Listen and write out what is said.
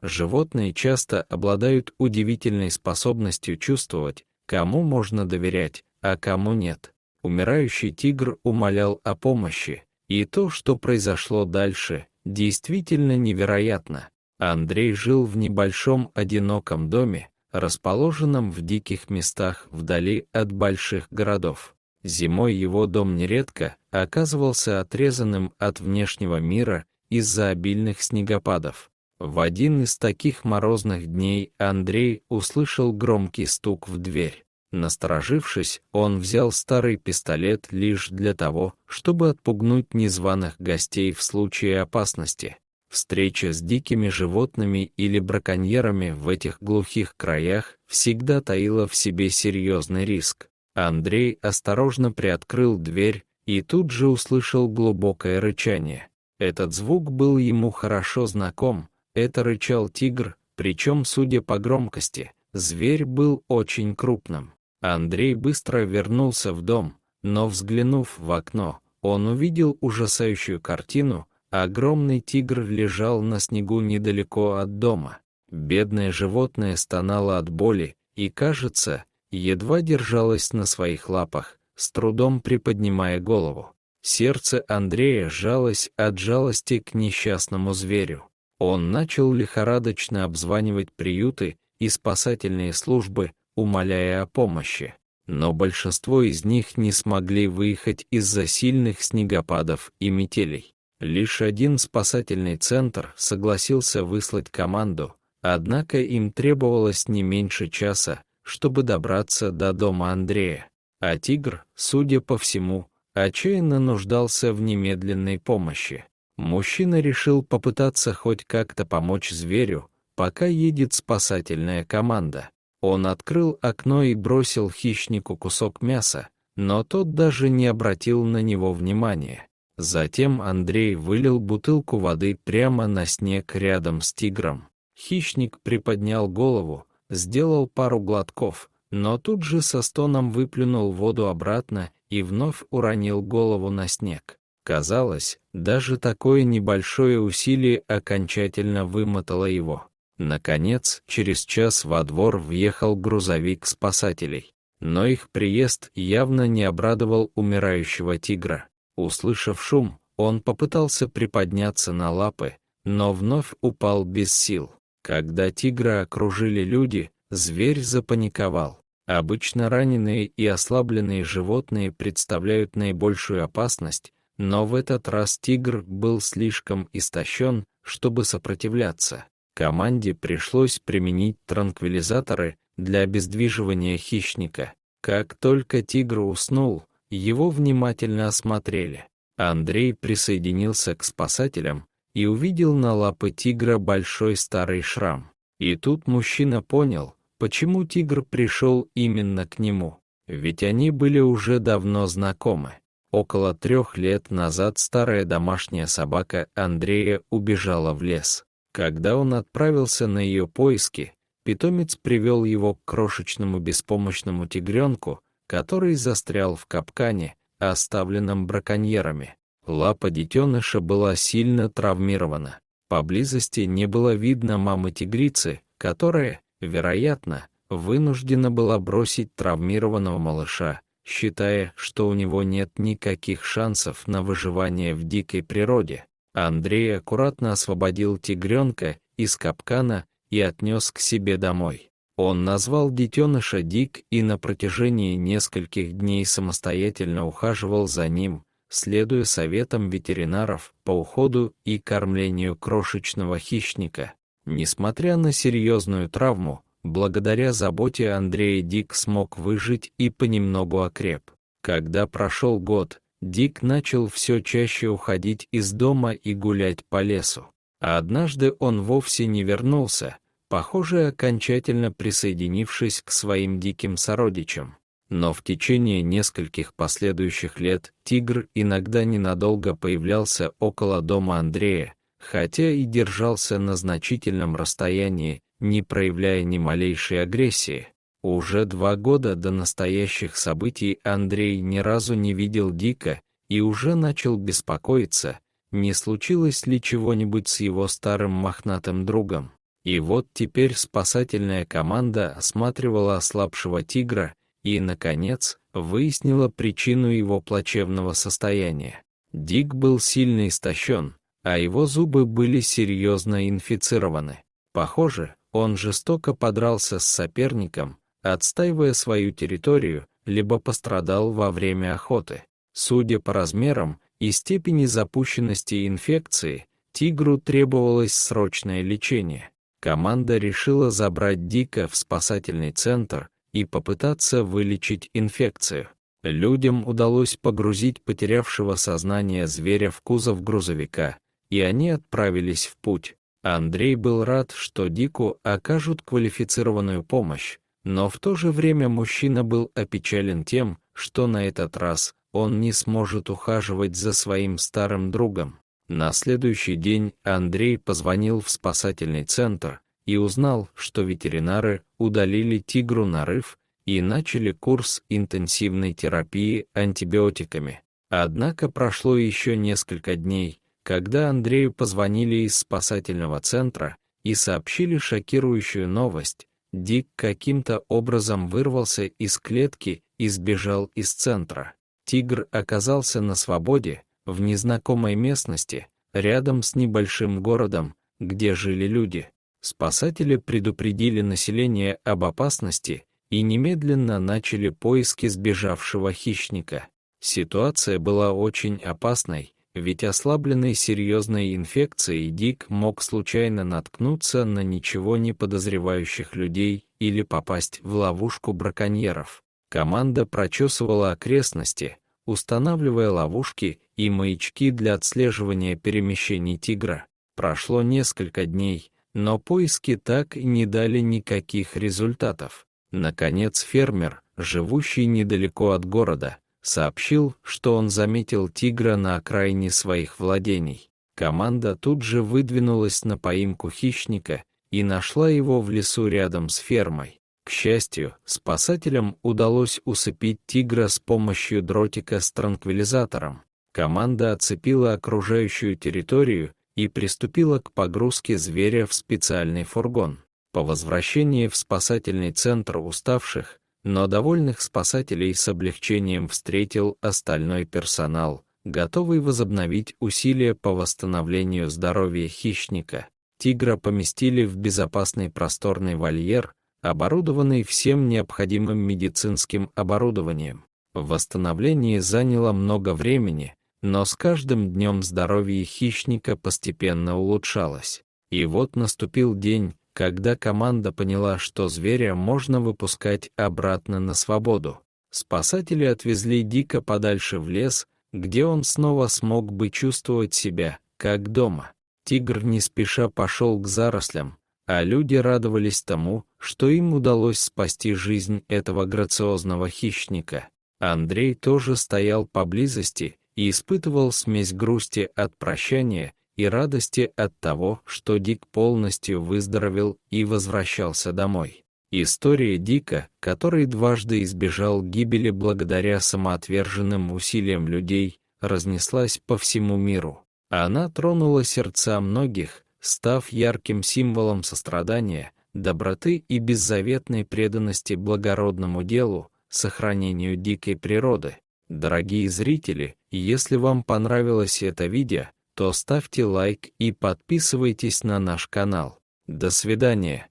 Животные часто обладают удивительной способностью чувствовать, кому можно доверять, а кому нет. Умирающий тигр умолял о помощи, и то, что произошло дальше, действительно невероятно. Андрей жил в небольшом одиноком доме, расположенном в диких местах вдали от больших городов. Зимой его дом нередко оказывался отрезанным от внешнего мира из-за обильных снегопадов. В один из таких морозных дней Андрей услышал громкий стук в дверь. Насторожившись, он взял старый пистолет лишь для того, чтобы отпугнуть незваных гостей в случае опасности. Встреча с дикими животными или браконьерами в этих глухих краях всегда таила в себе серьезный риск. Андрей осторожно приоткрыл дверь и тут же услышал глубокое рычание. Этот звук был ему хорошо знаком. Это рычал тигр, причем, судя по громкости, зверь был очень крупным. Андрей быстро вернулся в дом, но, взглянув в окно, он увидел ужасающую картину. Огромный тигр лежал на снегу недалеко от дома. Бедное животное стонало от боли и, кажется, едва держалось на своих лапах, с трудом приподнимая голову. Сердце Андрея сжалось от жалости к несчастному зверю. Он начал лихорадочно обзванивать приюты и спасательные службы, умоляя о помощи. Но большинство из них не смогли выехать из-за сильных снегопадов и метелей. Лишь один спасательный центр согласился выслать команду, однако им требовалось не меньше часа, чтобы добраться до дома Андрея. А тигр, судя по всему, отчаянно нуждался в немедленной помощи. Мужчина решил попытаться хоть как-то помочь зверю, пока едет спасательная команда. Он открыл окно и бросил хищнику кусок мяса, но тот даже не обратил на него внимания. Затем Андрей вылил бутылку воды прямо на снег рядом с тигром. Хищник приподнял голову, сделал пару глотков, но тут же со стоном выплюнул воду обратно и вновь уронил голову на снег. Казалось, даже такое небольшое усилие окончательно вымотало его. Наконец, через час во двор въехал грузовик спасателей. Но их приезд явно не обрадовал умирающего тигра. Услышав шум, он попытался приподняться на лапы, но вновь упал без сил. Когда тигра окружили люди, зверь запаниковал. Обычно раненые и ослабленные животные представляют наибольшую опасность, но в этот раз тигр был слишком истощен, чтобы сопротивляться. Команде пришлось применить транквилизаторы для обездвиживания хищника. Как только тигр уснул, его внимательно осмотрели. Андрей присоединился к спасателям и увидел на лапе тигра большой старый шрам. И тут мужчина понял, почему тигр пришел именно к нему. Ведь они были уже давно знакомы. Около 3 лет назад старая домашняя собака Андрея убежала в лес. Когда он отправился на ее поиски, питомец привел его к крошечному беспомощному тигренку, который застрял в капкане, оставленном браконьерами. Лапа детеныша была сильно травмирована. Поблизости не было видно мамы-тигрицы, которая, вероятно, вынуждена была бросить травмированного малыша, считая, что у него нет никаких шансов на выживание в дикой природе. Андрей аккуратно освободил тигренка из капкана и отнес к себе домой. Он назвал детеныша Дик и на протяжении нескольких дней самостоятельно ухаживал за ним, следуя советам ветеринаров по уходу и кормлению крошечного хищника. Несмотря на серьезную травму, благодаря заботе Андрея Дик смог выжить и понемногу окреп. Когда прошел год, Дик начал все чаще уходить из дома и гулять по лесу. А однажды он вовсе не вернулся, похоже, окончательно присоединившись к своим диким сородичам. Но в течение нескольких последующих лет тигр иногда ненадолго появлялся около дома Андрея, хотя и держался на значительном расстоянии, не проявляя ни малейшей агрессии. Уже 2 года до настоящих событий Андрей ни разу не видел Дика и уже начал беспокоиться, не случилось ли чего-нибудь с его старым мохнатым другом. И вот теперь спасательная команда осматривала ослабшего тигра и, наконец, выяснила причину его плачевного состояния. Дик был сильно истощен, а его зубы были серьезно инфицированы. Похоже, он жестоко подрался с соперником, отстаивая свою территорию, либо пострадал во время охоты. Судя по размерам и степени запущенности инфекции, тигру требовалось срочное лечение. Команда решила забрать Дика в спасательный центр и попытаться вылечить инфекцию. Людям удалось погрузить потерявшего сознание зверя в кузов грузовика, и они отправились в путь. Андрей был рад, что Дику окажут квалифицированную помощь, но в то же время мужчина был опечален тем, что на этот раз он не сможет ухаживать за своим старым другом. На следующий день Андрей позвонил в спасательный центр и узнал, что ветеринары удалили тигру нарыв и начали курс интенсивной терапии антибиотиками. Однако прошло еще несколько дней, когда Андрею позвонили из спасательного центра и сообщили шокирующую новость: Дик каким-то образом вырвался из клетки и сбежал из центра. Тигр оказался на свободе, в незнакомой местности, рядом с небольшим городом, где жили люди. Спасатели предупредили население об опасности и немедленно начали поиски сбежавшего хищника. Ситуация была очень опасной, ведь ослабленный серьезной инфекцией Дик мог случайно наткнуться на ничего не подозревающих людей или попасть в ловушку браконьеров. Команда прочесывала окрестности, устанавливая ловушки и маячки для отслеживания перемещений тигра. Прошло несколько дней, но поиски так и не дали никаких результатов. Наконец фермер, живущий недалеко от города, сообщил, что он заметил тигра на окраине своих владений. Команда тут же выдвинулась на поимку хищника и нашла его в лесу рядом с фермой. К счастью, спасателям удалось усыпить тигра с помощью дротика с транквилизатором. Команда оцепила окружающую территорию и приступила к погрузке зверя в специальный фургон. По возвращении в спасательный центр уставших, но довольных спасателей с облегчением встретил остальной персонал, готовый возобновить усилия по восстановлению здоровья хищника. Тигра поместили в безопасный просторный вольер, оборудованный всем необходимым медицинским оборудованием. Восстановление заняло много времени, но с каждым днем здоровье хищника постепенно улучшалось. И вот наступил день, когда команда поняла, что зверя можно выпускать обратно на свободу. Спасатели отвезли Дика подальше в лес, где он снова смог бы чувствовать себя, как дома. Тигр не спеша пошел к зарослям, а люди радовались тому, что им удалось спасти жизнь этого грациозного хищника. Андрей тоже стоял поблизости и испытывал смесь грусти от прощания и радости от того, что Дик полностью выздоровел и возвращался домой. История Дика, который дважды избежал гибели благодаря самоотверженным усилиям людей, разнеслась по всему миру. Она тронула сердца многих, став ярким символом сострадания, доброты и беззаветной преданности благородному делу, сохранению дикой природы. Дорогие зрители, если вам понравилось это видео, то ставьте лайк и подписывайтесь на наш канал. До свидания.